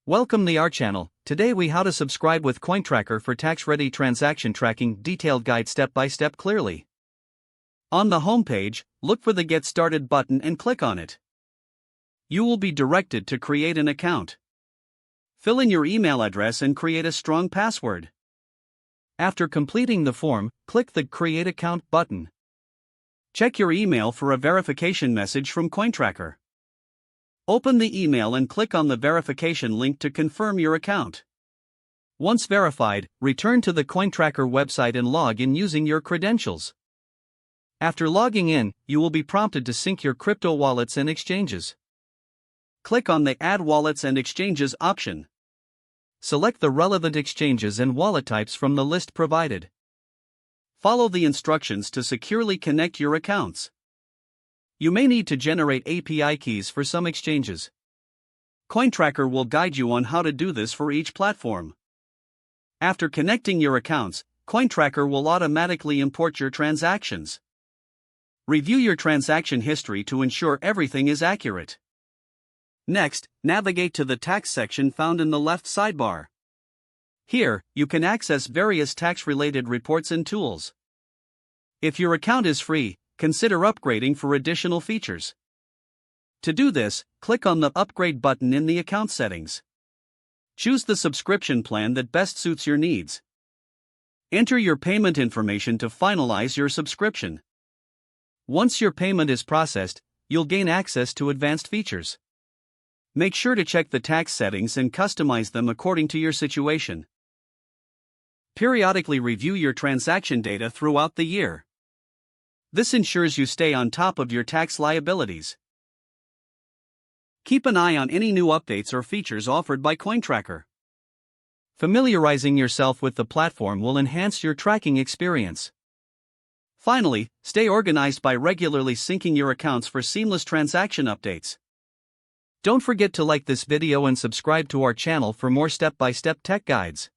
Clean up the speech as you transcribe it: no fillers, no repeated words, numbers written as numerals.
Welcome to our channel. Today we how to subscribe with CoinTracker for tax-ready transaction tracking detailed guide step-by-step clearly. On the home page, look for the Get Started button and click on it. You will be directed to create an account. Fill in your email address and create a strong password. After completing the form, click the Create Account button. Check your email for a verification message from CoinTracker. Open the email and click on the verification link to confirm your account. Once verified, return to the CoinTracker website and log in using your credentials. After logging in, you will be prompted to sync your crypto wallets and exchanges. Click on the Add Wallets and Exchanges option. Select the relevant exchanges and wallet types from the list provided. Follow the instructions to securely connect your accounts. You may need to generate API keys for some exchanges. CoinTracker will guide you on how to do this for each platform. After connecting your accounts, CoinTracker will automatically import your transactions. Review your transaction history to ensure everything is accurate. Next, navigate to the tax section found in the left sidebar. Here, you can access various tax-related reports and tools. If your account is free, consider upgrading for additional features. To do this, click on the Upgrade button in the account settings. Choose the subscription plan that best suits your needs. Enter your payment information to finalize your subscription. Once your payment is processed, you'll gain access to advanced features. Make sure to check the tax settings and customize them according to your situation. Periodically review your transaction data throughout the year. This ensures you stay on top of your tax liabilities. Keep an eye on any new updates or features offered by CoinTracker. Familiarizing yourself with the platform will enhance your tracking experience. Finally, stay organized by regularly syncing your accounts for seamless transaction updates. Don't forget to like this video and subscribe to our channel for more step-by-step tech guides.